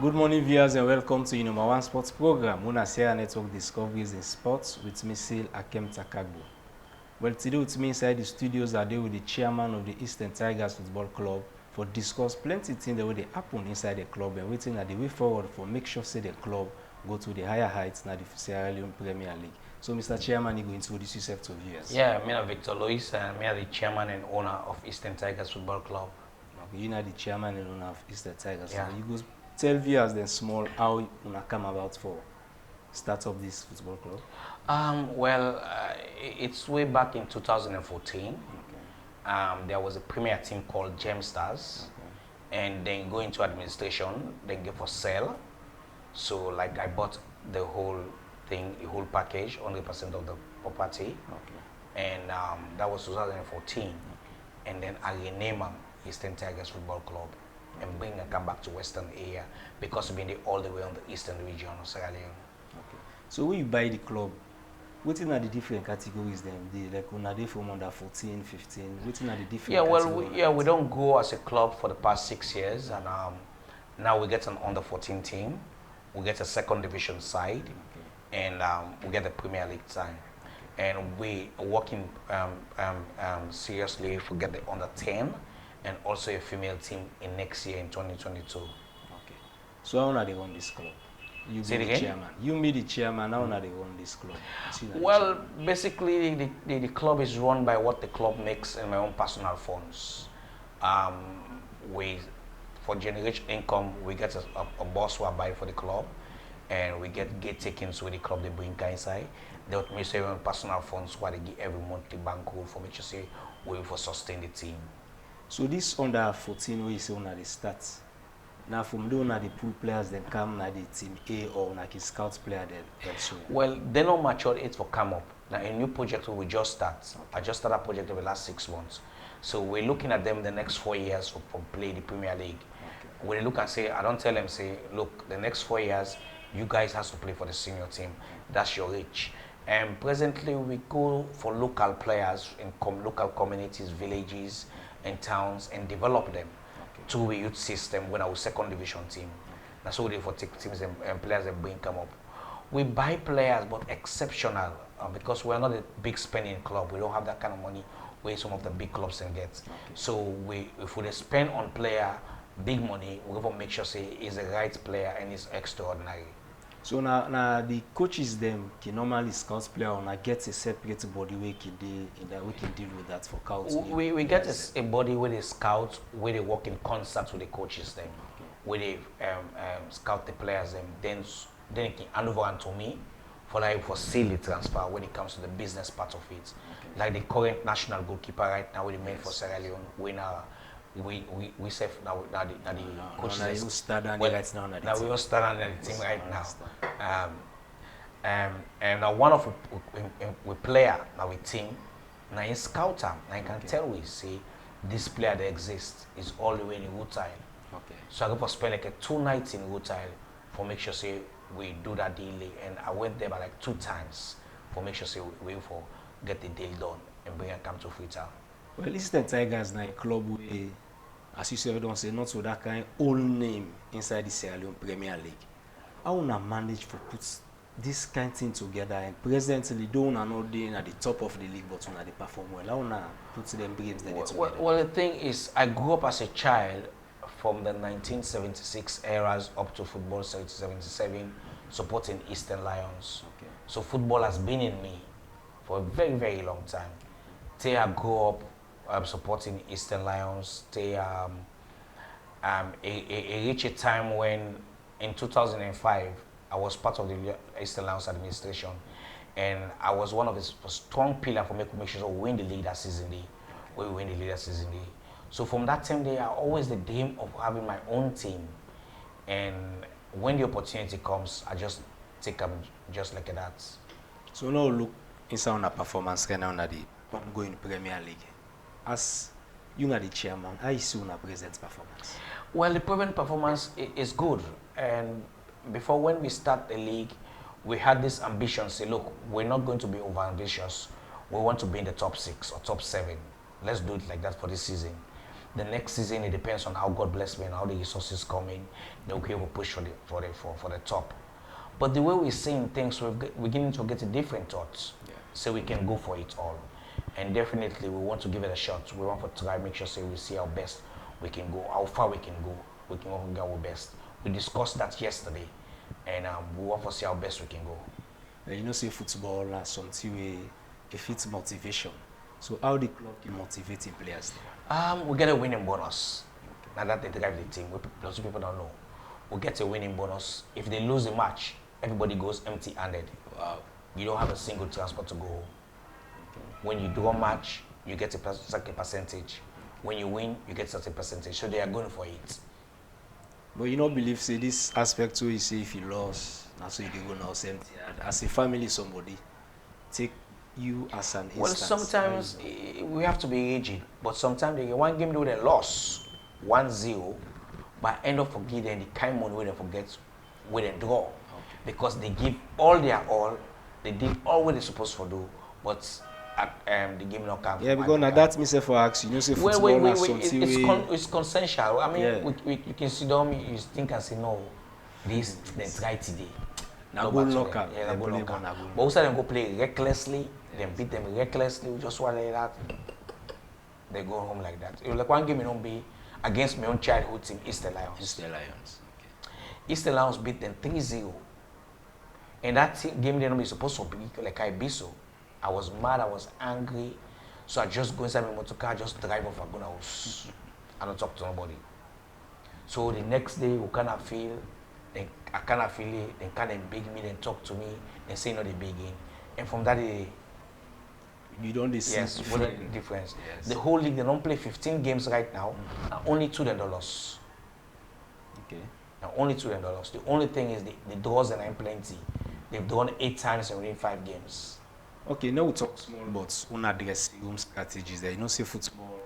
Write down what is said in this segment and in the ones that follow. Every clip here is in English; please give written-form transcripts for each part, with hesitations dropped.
Good morning, viewers, and welcome to your number one sports program, Una Sierra Network Discoveries in Sports with me, Scyll, Akempta Kargbo. Well, today with me inside the studios are there with the chairman of the Eastern Tigers Football Club for discuss plenty things that will happen inside the club and waiting at the way forward for make sure say the club go to the higher heights now the Sierra Leone Premier League. So, Mr. Chairman, you go introduce yourself to viewers. Yeah, I'm Victor Luis, and I'm the chairman and owner of Eastern Tigers Football Club. Okay, you're the chairman and owner of Eastern Tigers. Yeah. So you go tell viewers then small how you come about for start up this football club. It's way back in 2014. Okay. There was a premier team called Gem Stars, and then go into administration, then go for sale. So like I bought the whole thing, the whole package, 100% of the property, and that was 2014. And then I renamed Eastern Tigers Football Club and bring and come back to Western area because we've been all the way on the Eastern region of Sierra Leone. Okay. So when you buy the club, what are the different categories then? Like when they from under 14, 15, what are the different categories? We don't go as a club for the past 6 years, and now we get an under 14 team, we get a second division side, and we get the Premier League side. And we are working seriously to get the under 10 and also a female team in next year in 2022. Okay. So how are they run this club? You Say be it the again? chairman. You be the chairman, how are they run this club? Well, basically the club is run by what the club makes in my own personal funds. For generation income, we get a boss who buy for the club, and we get gate takings with the club they bring inside. They would make sure personal funds where they give every monthly bank code for make sure say we will sustain the team. So this under 14 where you say under the stats. Now from there the pool players then come na the team A or like a scout player then elsewhere. Well, they're not mature age for come up. Now a new project we just start. I just started a project over the last 6 months. So we're looking at them the next 4 years for play the Premier League. Okay. When they look and say, I don't tell them say, look, the next 4 years you guys has to play for the senior team. That's your reach. And presently we go for local players in local communities, villages, and towns, and develop them to a youth system when our second division team. That's what we do for teams and players that bring come up. We buy players, but exceptional because we're not a big spending club. We don't have that kind of money where some of the big clubs can get. So if we spend on player big money, we will make sure say he's the right player and he's extraordinary. So now the coaches them can normally scout player or get a separate body we can deal with that for scouts. We get a body where they scout, where they work in concert with the coaches them, where they scout the players them. Then they can hand over to me for silly transfer when it comes to the business part of it. Like the current national goalkeeper right now, we made for Sierra Leone winner. We save now the coaches. Now you start on right now. Now we all start on the team right now. And one of we player now we team. Now you scout them. Now you can tell we see this player that exists is all the way in Woodtile. Okay. So I go for spend like 2 nights in Woodtile for make sure say we do that deal, and I went there by like 2 times for make sure say we for get the deal done and bring and come to Freetown. Well, Eastern Tigers now a club where, as you say, don't say not with that kind of old name inside the Sierra Leone Premier League. How wanna manage to put this kind of thing together and presently don't know they at the top of the league but when they perform well. How wanna put them games together? Well, the thing is, I grew up as a child from the 1976 eras up to football 77, supporting Eastern Lions. Okay. So football has been in me for a very, very long time. Till I grew up supporting Eastern Lions. They reached a time when in 2005 I was part of the Eastern Lions administration, and I was one of the strong pillars for making sure we win the league that season day. We win the league that season day. So from that time there, I always the dream of having my own team, and when the opportunity comes, I just take them just like that. So now look inside on a performance kind of the ongoing Premier League. As you are the chairman, how is your present performance? Well, the present performance is good, and before when we start the league, we had this ambition. Say, look, we're not going to be over ambitious. We want to be in the top 6 or top 7. Let's do it like that for this season. The next season, it depends on how God bless me and how the resources come in. Then we will push for the top. But the way we're seeing things, we're beginning to get a different thoughts. Yeah. So we can go for it all. And definitely, we want to give it a shot. We want to try, make sure say we see how best we can go, how far we can go. We can work our best. We discussed that yesterday, and we want to see how best we can go. You know, say football has something it fits motivation. So how the club can motivating players? We get a winning bonus. Okay. Now that they drive the team, lots of people don't know. We get a winning bonus. If they lose the match, everybody goes empty-handed. Wow. You don't have a single transport to go home. Okay. When you draw a match, you get a certain percentage. When you win, you get such a percentage. So they are going for it. But you don't believe, say, this aspect too, you say if you lost, now so you go now empty. As a family, somebody, take you as an instance. Well, sometimes we have to be rigid, but sometimes they get one game with a loss, 1-0, but end up forgetting the kind money we don't forget with a draw. Okay. Because they give all their all, they did all what they're supposed to do, but the game not come. Yeah, because now that me say for ask you know say football it's consensual. I mean, yeah. You can sit down, you think and say no, this they try today. Now go local. Yeah, go local. But also them go play recklessly, then beat them recklessly, just one like that. They go home like that. It was like one game don't be against my own childhood team, Easter Lions. Easter Lions. Okay. Easter Lions beat them 3-0. And that game they don't be supposed to be like I be so. I was mad, I was angry. So I just go inside my motor car, just drive off and go house. I don't talk to nobody. So the next day we kind of feel, I kind of feel it, they kind of beg me, then talk to me, then say no they begging. And from that day, you don't see what the difference. Yes. The whole league, they don't play 15 games right now, and only $2 they lost. Okay. Now only $2 they lost. The only thing is the draws and I'm plenty. They've drawn 8 times and win 5 games. Okay, now we talk small about una dressing room strategies there. You know, say football,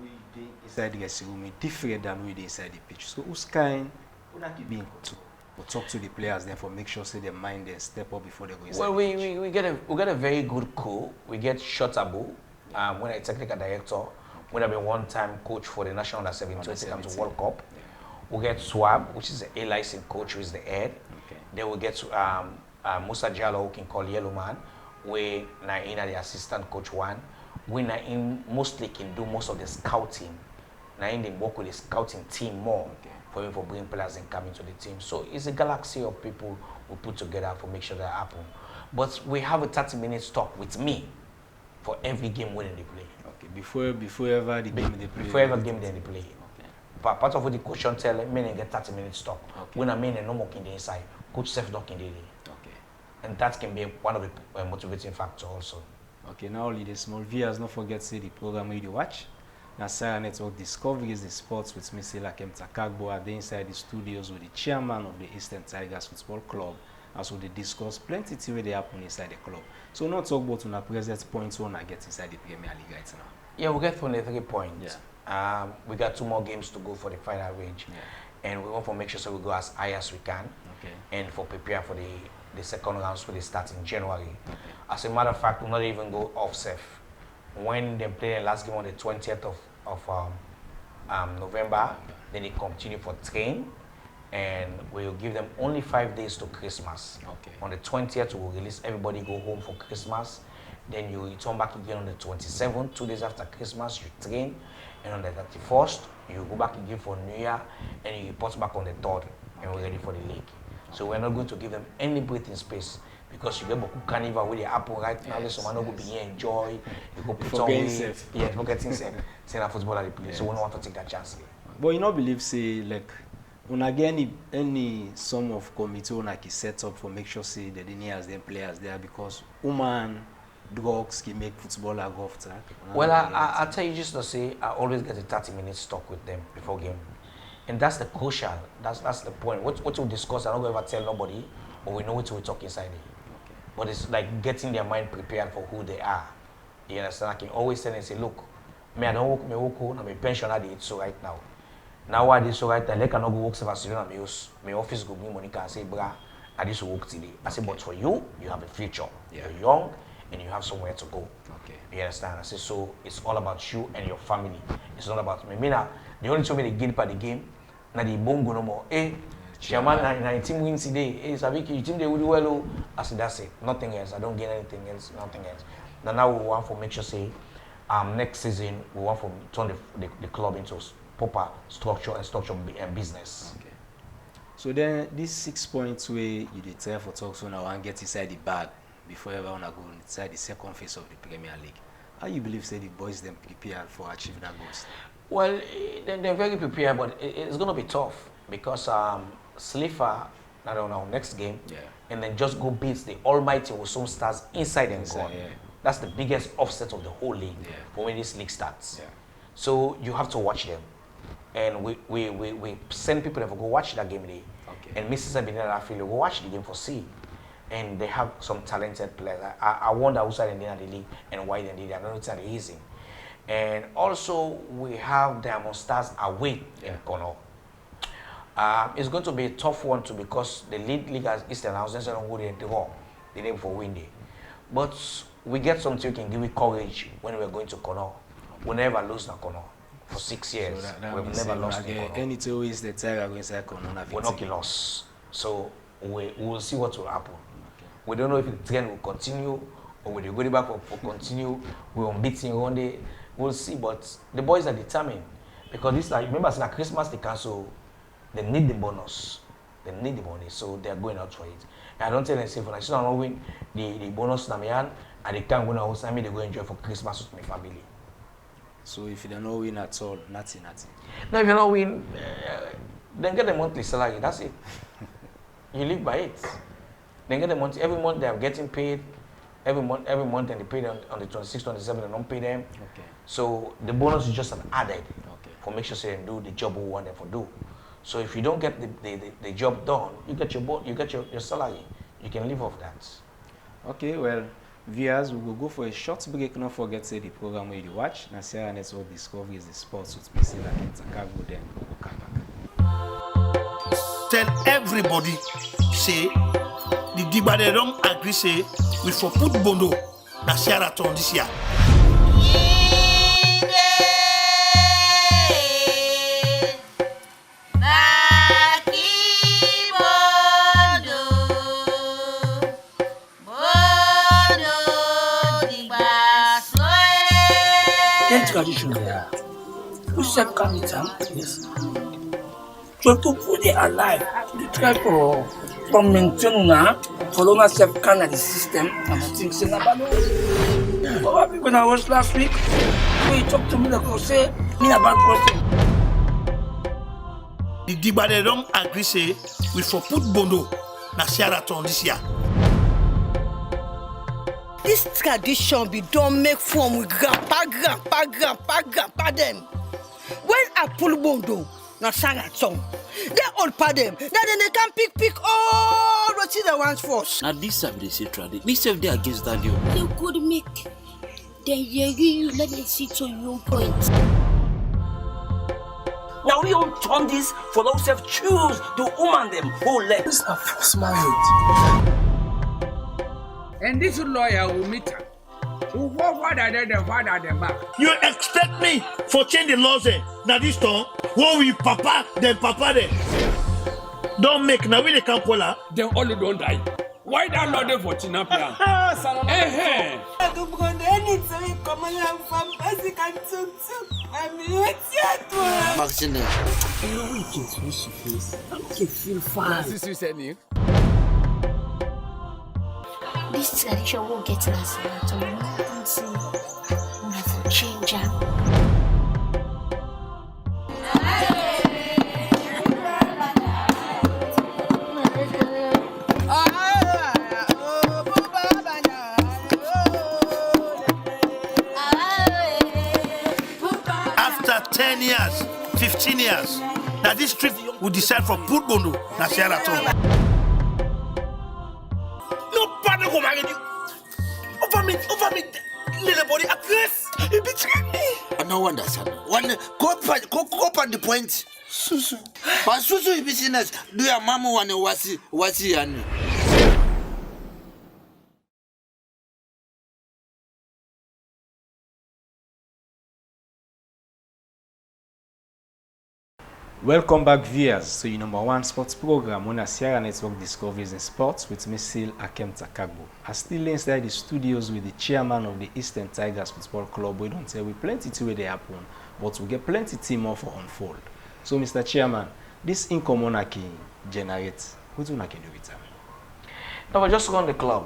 we dey inside the dressing room is different than we dey inside the pitch. So who's kind, una keep being to talk to the players then for make sure say their mind they step up before they go inside. Well, we get a very good co. We get Shotabo, when a technical director, when I've been one-time coach for the national under-17 when it comes to World Cup. Yeah. We get Swab, which is the A-licensed coach, who is the head. Okay. Then we get Musa Jallo, who can call Yellow Man. We na in the assistant coach one. We na in mostly can do most of the scouting. Na in they work with the scouting team more for bringing players and coming to the team. So it's a galaxy of people we put together for make sure that happen. But we have a 30-minute talk with me for every game when they play. Okay. Before ever the game they play. Before ever game they play. Okay. Part of what the coach tell me they get 30-minute talk. Okay. When I mean no more in the inside, coach self not in the day. And that can be one of the motivating factors also. Okay, now only the small viewers, don't forget to see the program you watch. Now Sierra Network Discoveries the sports with me, Akempta Kargbo, at the inside the studios with the chairman of the Eastern Tigers Football Club. As we discuss plenty things they happen inside the club. So not talk about on a present points when I get inside the Premier League right now. Yeah, we get 23 points. Yeah. We got 2 more games to go for the final range. Yeah. And we want to make sure so we go as high as we can. Okay. And for prepare for the second rounds will start in January. Okay. As a matter of fact, we'll not even go off safe. When they play the last game on the 20th of November, then they continue for train, and we'll give them only 5 days to Christmas. Okay. On the 20th, we'll release everybody go home for Christmas. Then you return back again on the 27th, 2 days after Christmas, you train, and on the 31st, you go back again for New Year, and you report back on the 3rd, and we're ready for the league. So we're not going to give them any breathing space because you get Boku Carnival with the apple right now. Yes, so man not go be here enjoy. You go put on weight. Yeah, forgetting safe. Saying football at the place. So we don't want to take that chance. But you not believe say like when I get any sum of committee when I can set up for make sure say that the near them players there because woman drugs can make football a golf track. Well, I tell you just to say I always get a 30-minute talk with them before game. And that's the crucial, that's the point. What we discuss, I'm not going to ever tell nobody, but we know what we talk inside it. Okay. But it's like getting their mind prepared for who they are. You understand? I can always tell them and say, look, me I don't work, I'm a pensioner, so right now. Now I did so right now, like I not go work for Salone, my office go bring money and say, brah, I did so work today. I say, but for you, you have a future. Yeah. You're young, and you have somewhere to go. Okay. You understand? I say, so it's all about you and your family. It's not about me. Now, the only time they get by the game, now the bongo no more. Hey, chairman, na team wins today. Hey, Sabiki, you team they will do well. I said, that's it. Nothing else. I don't get anything else. Nothing else. Now we want to make sure say, next season we want to turn the club into proper structure and business. Okay. So then these 6 points where you did tell for talk so now and get inside the bag before everyone go inside the second phase of the Premier League. How you believe say the boys them prepare for achieving that goals? Well, they're very prepared, but it's going to be tough because Slipher, I don't know, next game, and then just go beat the almighty with some stars inside and gone. Yeah. That's the biggest offset of the whole league for when this league starts. Yeah. So you have to watch them. And we send people to go watch that game today. Okay. And Mrs. Abinera Afili go watch the game for see. And they have some talented players. I wonder who's in the league and why they did it. I don't know it's not easy. And also we have Diamond Stars away in Kono. It's going to be a tough one too because the league has Eastern House and don't go there to go. The name for windy. But we get something we can give you courage when we're going to Kono. We never lose na Kono. For 6 years, So we've never lost in Kono. Any two ways the Tiger go inside Kono. We're not lost. So we will see what will happen. Okay. We don't know if the trend will continue or will they go back for continue. We're unbeaten one day. We'll see. But the boys are determined because this, like, remember, it's like Christmas they cancel. They need the bonus. They need the money, so they're going out for it. And I don't tell them, say, for I still not win the bonus and they can't go now. I mean, they go enjoy for Christmas with my family. So if you don't know win at all, nothing. No, if you don't win, then get the monthly salary. That's it. You live by it. Then get the monthly. Every month they are getting paid. Every month, and they pay them on the 26th, 27th, and don't pay them. Okay. So the bonus is just an added. Okay. For make sure they do the job we want them to do. So if you don't get the job done, you get your salary. You can live off that. Okay, well, viewers, we will go for a short break. Don't forget to say the program where you watch. Now, Sierra Network Discoveries the sports with me, Scyll, Akempta Kargbo. Then we will come back. Tell everybody, say the Diba they don't agree. Say we for put Bondo na Sierra Leone this year. Tradition there. We serve Kamitam, yes. So to put it alive, to try to maintain now, follow myself Canada system and things in Abado. Probably when I was last week, we talked to me like say me about question. The Diba they don't agree. Say we for put Bondo na Sierra Leone this year. This tradition be don't make fun with grandpa them. When I pull Bondo, na Sierra Leone, they all pa them. Then they can pick all what they want first. Now this have they say tradition. This have they against that you. You could make the you let me see to your point. Now we don't turn this for those who choose the woman them who left. This is a first marriage. And this lawyer will meet her. Who father them back. You expect me for change the laws now this time? When we papa then don't make now we the campola. Then all you don't die. Why that not there for Tinapia? Salone. Maxine, Every kids wish you face. I can feel fine. This tradition won't get us to nothing to nothing change. After 10 years, 15 years, that this trip will decide for put Bondo na Sierra Leone. Nobody go marry you. Over me, little body, aggress. You betray me. I don't understand. One go up on the point. Susu. But Susu business. Do your mama want to wasi and Welcome back, viewers, to your #1 sports program on Sierra Network Discoveries in Sports with me, Scyll, Akempta Kargbo. I'm still inside the studios with the chairman of the Eastern Tigers Football Club. We don't tell we plenty to where they happen, but we get plenty team more for unfold. So, Mr. Chairman, this income monarchy generates, what do you do with them? No, but just run the club.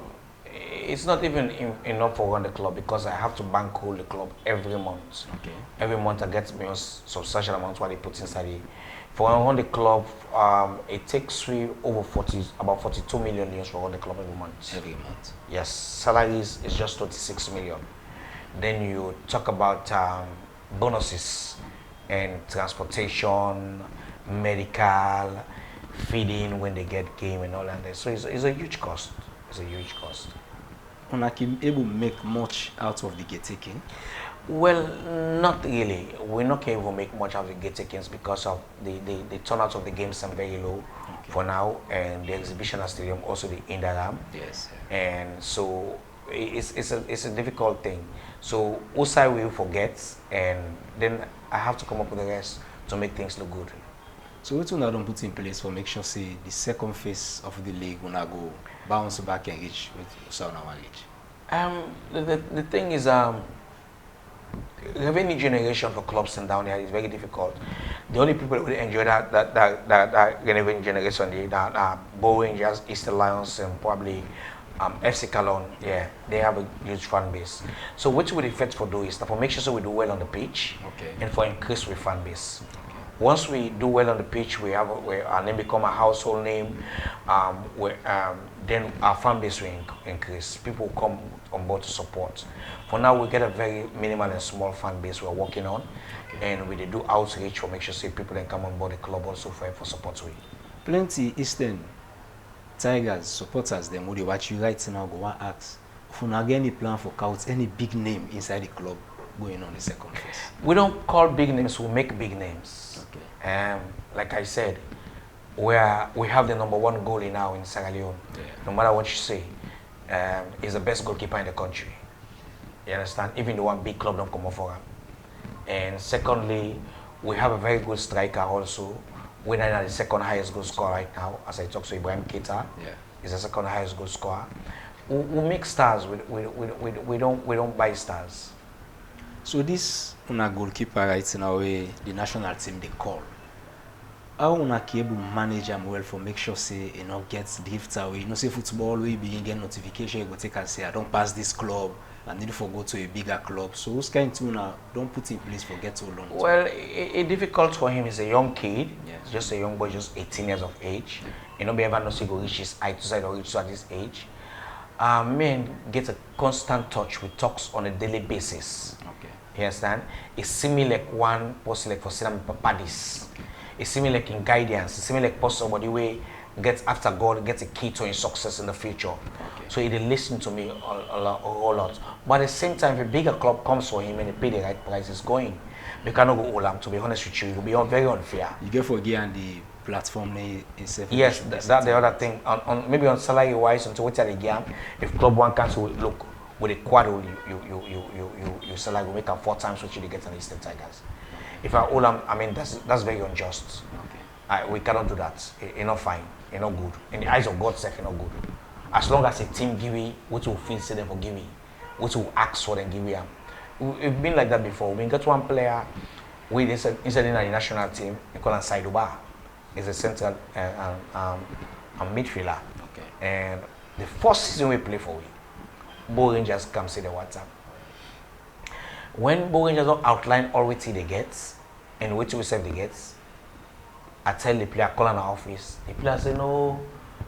It's not even enough for run the club because I have to bankroll the club every month. Okay. Every month I get me a substantial amount what they put inside it. For run the club, it takes me over about 42 million euros for run the club every month. Every month. Yes, salaries is just 26 million. Then you talk about bonuses and transportation, medical, feeding when they get game and all that. So it's a huge cost. It's a huge cost. Una can able to make much out of the gate taking? Well, not really. We're not able to make much out of the gate takings because of the turnout of the games are very low for now, and the exhibition at stadium also the Indaram. Yes. And so it's a difficult thing. So Usai will forget, and then I have to come up with the rest to make things look good. So what una don't put in place for make sure say the second phase of the league gonna go bounce back and reach with Salone reach? The thing is revenue generation for clubs and down there is very difficult. The only people who enjoy that revenue generation that are Bow Rangers, Eastern Lions, and probably FC Salone. Yeah, they have a huge fan base. So what we effect for do is for make sure so we do well on the pitch, okay, and for increase with fan base. Once we do well on the pitch, we have our name become a household name. Then our fan base will increase. People come on board to support. For now, we get a very minimal and small fan base we're working on, and we do outreach for make sure say people then come on board the club also for support. Plenty Eastern Tigers supporters them would watch you right now go and ask if you get any plan for counts any big name inside the club going on the second phase. We don't call big names, we make big names. Okay. Like I said, we have the #1 goalie now in Sierra Leone. Yeah. No matter what you say, he's the best goalkeeper in the country. You understand? Even the one big club don't come up for him. And secondly, we have a very good striker also. We're not the second highest goal scorer right now, as I talk to Ibrahim Keita. Yeah. He's the second highest goal scorer. We make stars. We don't buy stars. So this una goalkeeper right now the national team they call. How una able manage them well for make sure say you know gets drift away. You know say football we begin get notification you go take and say I don't pass this club and need to go to a bigger club. So who's kind of una don't put in place for get so long? Well, it's difficult for him. He's a young kid. Yes. Just a young boy, just 18 years of age. You know, be ever know he go reach his height to side or reach at this age. Men get a constant touch with talks on a daily basis. Okay. You understand? It's similar like one person like for Sinam Papadis. It's similar like in guidance. It's similar like person somebody way gets after God, gets a key to his success in the future. Okay. So he listen to me a lot. But at the same time, if a bigger club comes for him and they pay the right price, it's going. We cannot go all to be honest with you. It will be very unfair. You get for and the platform itself. Yes, that's the other thing. On maybe on salary wise, until what the game, if club one cancel, look with a quadruple, you salary will make up 4 times what you get on the Eastern Tigers. If I all I mean that's very unjust. Okay. We cannot do that. It's not fine. It's not good. In the eyes of God, it's not good. As long as a team give me what will feel say them for give me, what will ask for them give me. We've been like that before. We got one player with inside in the national team. We call him Saiduba. He's a central midfielder. Okay. And the first season we play for we, Bow Rangers come see the WhatsApp. When Bow Rangers don't outline all what they get and what we save they get, I tell the player call in our office. The player say no,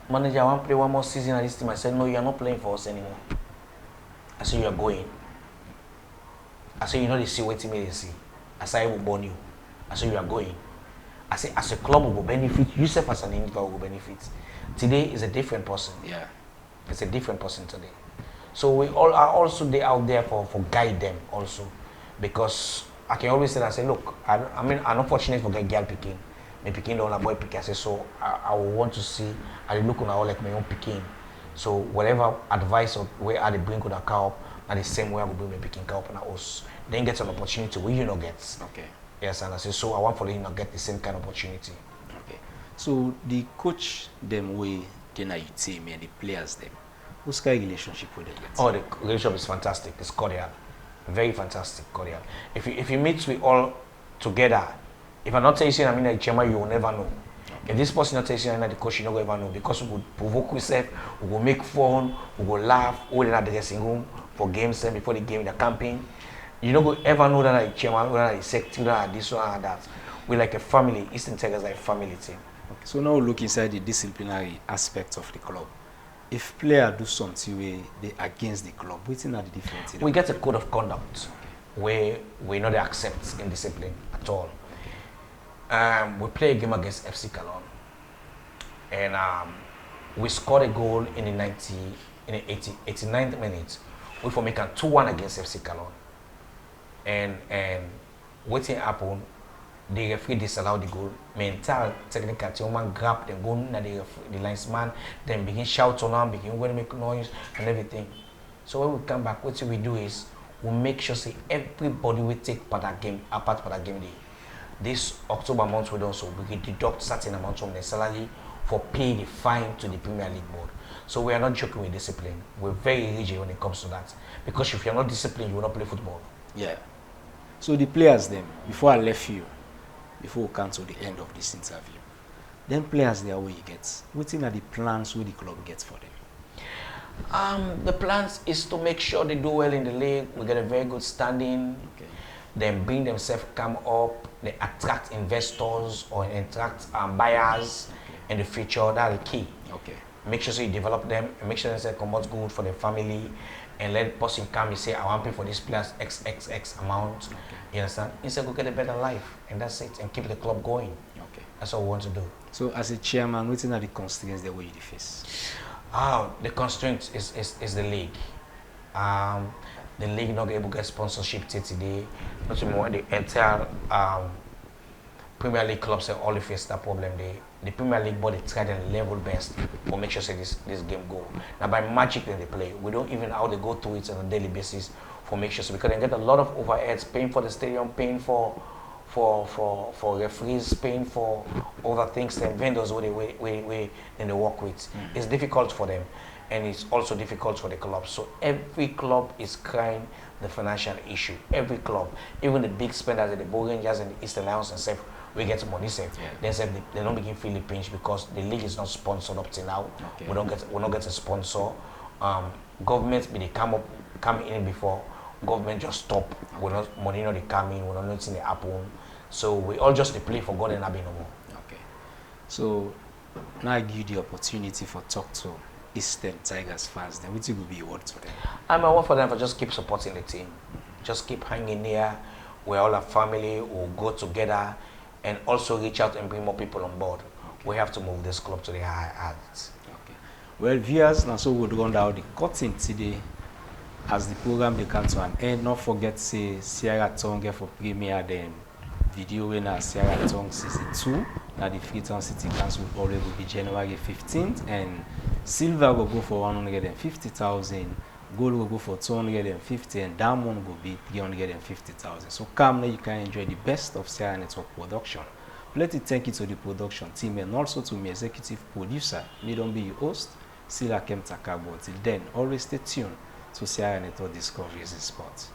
manager I want to play one more season at this team. I said no, you are not playing for us anymore. I said you are going. I said you know they see what team they see. I said I will burn you. I said you are going. I say as a club will benefit, yourself as an individual will benefit. Today is a different person. Yeah. It's a different person today. So we all are also there out there for guide them also. Because I can always say that I say, look, I mean I'm not fortunate for get girl picking. My picking don't have boy picking. I say so I will want to see I look on all like my own picking. So whatever advice or where I bring with a cow and the same way I will bring my picking cow up and us. Then get an opportunity where you know gets. Okay. Yes, and I say, so I want for him to get the same kind of opportunity. Okay. So the coach them way then you team and the players them. What's kind of relationship with them? Oh, the relationship is fantastic. It's cordial, very fantastic, cordial. If you meet we all together, if I'm not telling you, I mean, like chairman, you will never know. If this person not telling you, I'm the coach, you don't ever know because we will provoke ourselves, we will make fun, we will laugh, we will in the dressing room for games before the game, the camping. You don't ever know that like chairman, that like secretary, that this one and that. We're like a family. Eastern Tigers like a family team. Okay. So now look inside the disciplinary aspect of the club. If player do something where they against the club, what's in the difference? We get a code of conduct where we not accept indiscipline at all. We play a game against FC Salone, and we scored a goal in the 89th minute. We for making 2-1 against FC Salone, and waiting happen. The referee disallowed the goal. Mental technical team man grab them go na the linesman, then begin shout on them, begin to make noise and everything. So when we come back, what we do is we make sure say everybody will take part that game apart for that game day. This October month we don't, so we can deduct certain amount from their salary for pay the fine to the Premier League board. So we are not joking with discipline. We're very rigid when it comes to that. Because if you're not disciplined, you will not play football. Yeah. So the players them, before I left you, before we come to the end of this interview, then players there where you get, what are the plans where the club gets for them? The plans is to make sure they do well in the league. We get a very good standing. Okay. Then bring themselves come up. They attract investors or attract buyers in the future. That's the key. Okay. Make sure so you develop them. And make sure they say come out good for the family. And let the person come and say, I want to pay for this players X amount. Okay. You understand? Instead, go get a better life. And that's it. And keep the club going. Okay. That's what we want to do. So as a chairman, what are the constraints that you face? The constraint is the league. The league not able to get sponsorship today. Not more the entire Premier League clubs have all face that problem. The Premier League body try their level best for make sure say this game go. Now by magic they play. We don't even how they go through it on a daily basis for make sure so because they get a lot of overheads, paying for the stadium, paying for referees, paying for other things and vendors where they work with. It's difficult for them. And it's also difficult for the club. So every club is crying the financial issue. Every club, even the big spenders, the Bow Rangers and the Eastern Lions and stuff, we get money saved. Yeah. They said they don't begin feeling pinch because the league is not sponsored up till now. Okay. We don't get a sponsor. Government they come in before. Government just stop. Okay. We not money not they come in. We not nothing they happen. So we all just play for God and not be no more. Okay. So now I give you the opportunity for talk to Eastern Tigers fans, then what will be your word for them? I'm a word for them for just keep supporting the team. Just keep hanging there. We're all a family, we'll go together and also reach out and bring more people on board. Okay. We have to move this club to the high heights. Okay. Well, viewers, now so we'll run down the cutting today as the program they come to an end. Not forget to say Sierra Tongue for premiere then video winner Sierra Tongue season 2. Now the Freetown City Council already will be January 15th and silver will go for 150,000, gold will go for 250, and diamond will be 350,000. So come now, you can enjoy the best of Sierra Network production. Let me thank you to the production team and also to my executive producer. Me don't be your host, Scyll Akempta Kargbo. Till then, always stay tuned to Sierra Network Discoveries in Sports.